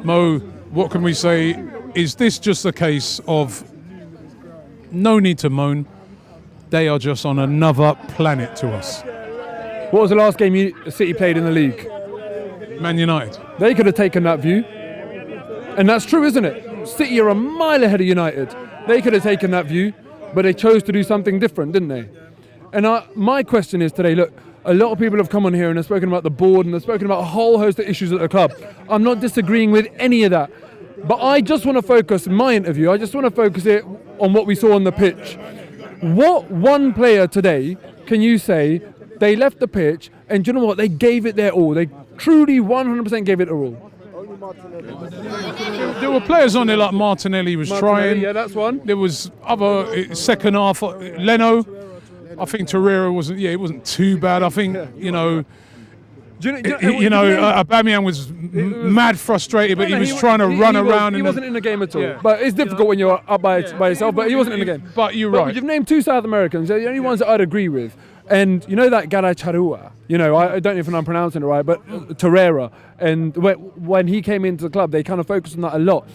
Mo, what can we say? Is this just a case of no need to moan? They are just on another planet to us. What was the last game City played in the league? Man United. They could have taken that view. And that's true, isn't it? City are a mile ahead of United. They could have taken that view, but they chose to do something different, didn't they? And my question is today, look, a lot of people have come on here and have spoken about the board and they've spoken about a whole host of issues at the club. I'm not disagreeing with any of that. But I just want to focus, in my interview, I just want to focus it on what we saw on the pitch. What one player today can you say they left the pitch and do you know what? They gave it their all. They truly 100% gave it their all. There were players on there like Martinelli was trying. Yeah, that's one. There was other second half. Leno. I think Torreira wasn't. Yeah, it wasn't too bad. I think Aubameyang was mad frustrated, but he was trying to run around. He wasn't in the game at all. Yeah. But it's difficult when you're up by yourself. But he wasn't in the game. But you're right. You've named two South Americans. They're the only ones that I'd agree with. And you know that Garacharua, I don't know if I'm pronouncing it right, but Torreira. And when he came into the club, they kind of focused on that a lot.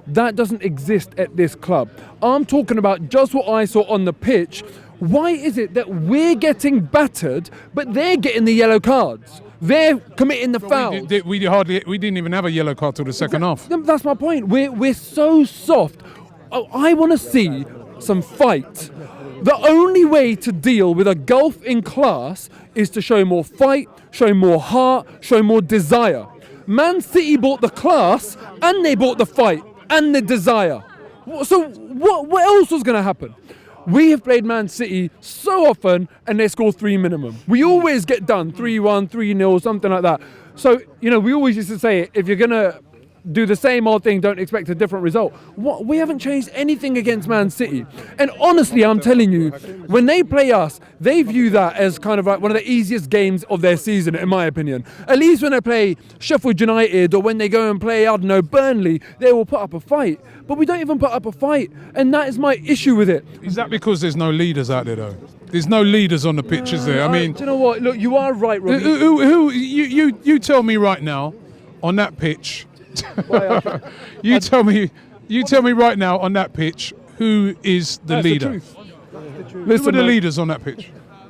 That doesn't exist at this club. I'm talking about just what I saw on the pitch. Why is it that we're getting battered, but they're getting the yellow cards? They're committing the fouls. We didn't even have a yellow card till the second half. That's my point. We're so soft. Oh, I want to see some fight. The only way to deal with a gulf in class is to show more fight, show more heart, show more desire. Man City bought the class and they bought the fight and the desire. So what else was going to happen? We have played Man City so often and they score 3 minimum. We always get done 3-1, 3-0, something like that. So, we always used to say, if you're going to do the same old thing, don't expect a different result. We haven't changed anything against Man City. And honestly, I'm telling you, when they play us, they view that as kind of like one of the easiest games of their season, in my opinion. At least when they play Sheffield United or when they go and play, I don't know, Burnley, they will put up a fight. But we don't even put up a fight. And that is my issue with it. Is that because there's no leaders out there, though? There's no leaders on the pitch, is there? I mean, do you know what? Look, you are right, Robbie. You tell me right now on that pitch. You tell me right now on that pitch who is the leader. The truth. Who are the leaders on that pitch?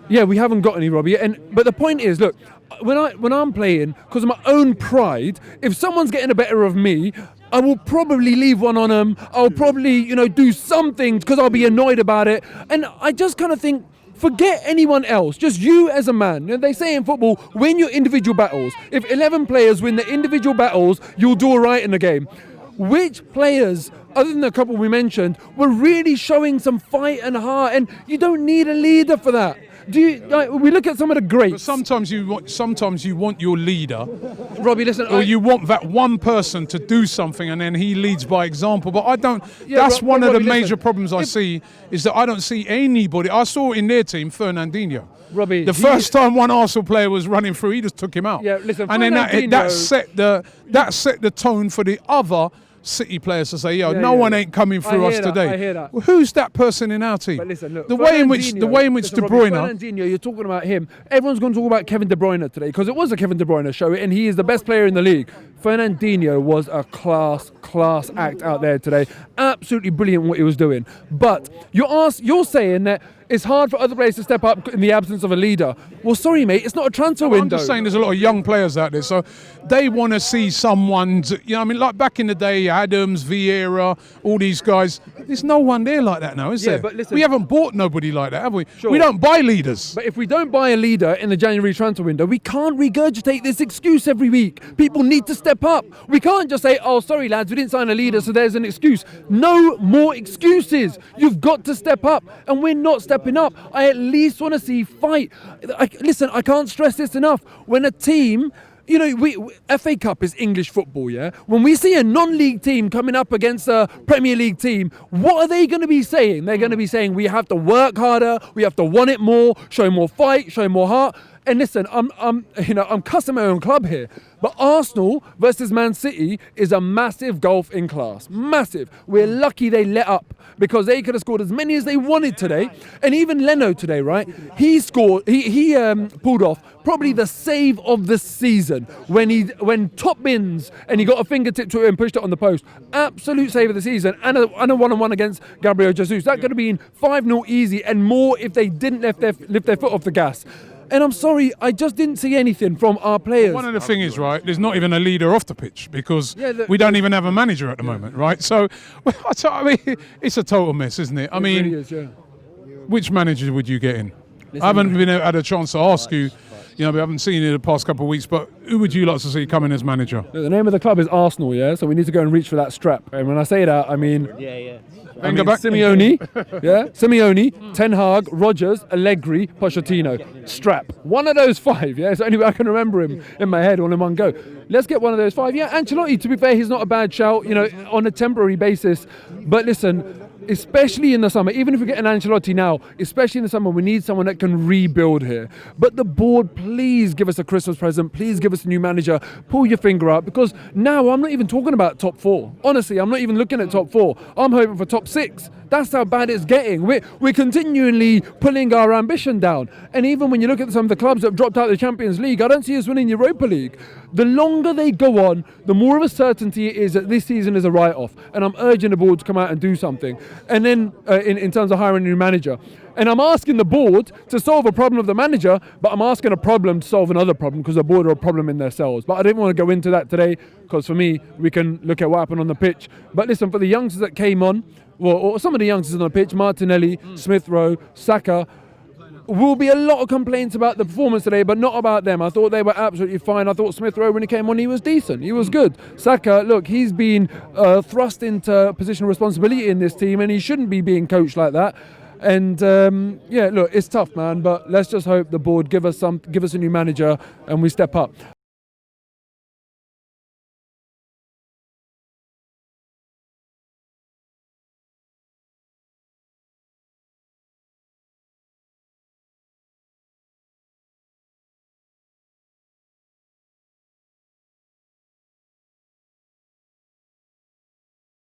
Yeah, we haven't got any, Robbie. But the point is, look, when I'm playing, because of my own pride, if someone's getting the better of me, I will probably leave one on them. I'll probably, do something because I'll be annoyed about it. And I just kind of think, forget anyone else, just you as a man. They say in football, win your individual battles. If 11 players win the individual battles, you'll do all right in the game. Which players, other than the couple we mentioned, were really showing some fight and heart? And you don't need a leader for that. We look at some of the greats. But sometimes you want your leader, Robbie. Listen, or you want that one person to do something, and then he leads by example. But I don't. Yeah, that's one of the Robbie, major problems I see is that I don't see anybody. I saw in their team Fernandinho. Robbie, the first time one Arsenal player was running through, he just took him out. Yeah, listen, and then that set the tone for the other City players to say, no one ain't coming through us today. I hear that. Well, who's that person in our team? But listen, look, the way in which De Bruyne. Fernandinho, you're talking about him. Everyone's going to talk about Kevin De Bruyne today because it was a Kevin De Bruyne show, and he is the best player in the league. Fernandinho was a class act out there today. Absolutely brilliant what he was doing. But you're saying that it's hard for other players to step up in the absence of a leader. Well, sorry, mate, it's not a transfer window. I'm just saying there's a lot of young players out there, so they want to see someone, like back in the day, Adams, Vieira, all these guys. There's no one there like that now, is there? But listen, we haven't bought nobody like that, have we? Sure. We don't buy leaders. But if we don't buy a leader in the January transfer window, we can't regurgitate this excuse every week. People need to step up. We can't just say, oh, sorry, lads, we didn't sign a leader, so there's an excuse. No more excuses. You've got to step up, and we're not stepping up. I at least want to see fight. Listen, I can't stress this enough. When a team... FA Cup is English football, yeah? When we see a non-league team coming up against a Premier League team, what are they going to be saying? They're going to be saying we have to work harder, we have to want it more, show more fight, show more heart. And listen, I'm cussing my own club here, but Arsenal versus Man City is a massive gulf in class. Massive. We're lucky they let up because they could have scored as many as they wanted today. And even Leno today, right? He scored. He pulled off probably the save of the season when top bins and he got a fingertip to it and pushed it on the post. Absolute save of the season and a one-on-one against Gabriel Jesus. That could have been 5-0 easy and more if they didn't lift their foot off the gas. And I'm sorry, I just didn't see anything from our players. One of the things is, right, there's not even a leader off the pitch because we don't even have a manager at the moment, right? So, I mean, it's a total mess, isn't it? I mean, really is, yeah. Which manager would you get in? I haven't had a chance to ask you. We haven't seen you the past couple of weeks, but who would you like to see come in as manager? The name of the club is Arsenal, yeah? So we need to go and reach for that strap. And when I say that, I mean... Simeone, Simeone, Ten Hag, Rodgers, Allegri, Pochettino. Strap. One of those 5, yeah? It's the only way I can remember him in my head all in one go. Let's get one of those 5. Yeah, Ancelotti, to be fair, he's not a bad shout, on a temporary basis. But listen... Especially in the summer, even if we get an Ancelotti now, especially in the summer, we need someone that can rebuild here. But the board, please give us a Christmas present. Please give us a new manager. Pull your finger out because now I'm not even talking about top 4. Honestly, I'm not even looking at top 4. I'm hoping for top 6. That's how bad it's getting. We're continually pulling our ambition down. And even when you look at some of the clubs that have dropped out of the Champions League, I don't see us winning Europa League. The longer they go on, the more of a certainty it is that this season is a write-off. And I'm urging the board to come out and do something. And then in terms of hiring a new manager. And I'm asking the board to solve a problem of the manager, but I'm asking a problem to solve another problem because the board are a problem in themselves. But I didn't want to go into that today because for me, we can look at what happened on the pitch. But listen, for the youngsters that came on, or some of the youngsters on the pitch, Martinelli, Smith Rowe, Saka, will be a lot of complaints about the performance today, but not about them. I thought they were absolutely fine. I thought Smith Rowe, when he came on, he was decent. He was good. Saka, look, he's been thrust into a position of responsibility in this team, and he shouldn't be being coached like that. And look, it's tough, man. But let's just hope the board give us a new manager and we step up.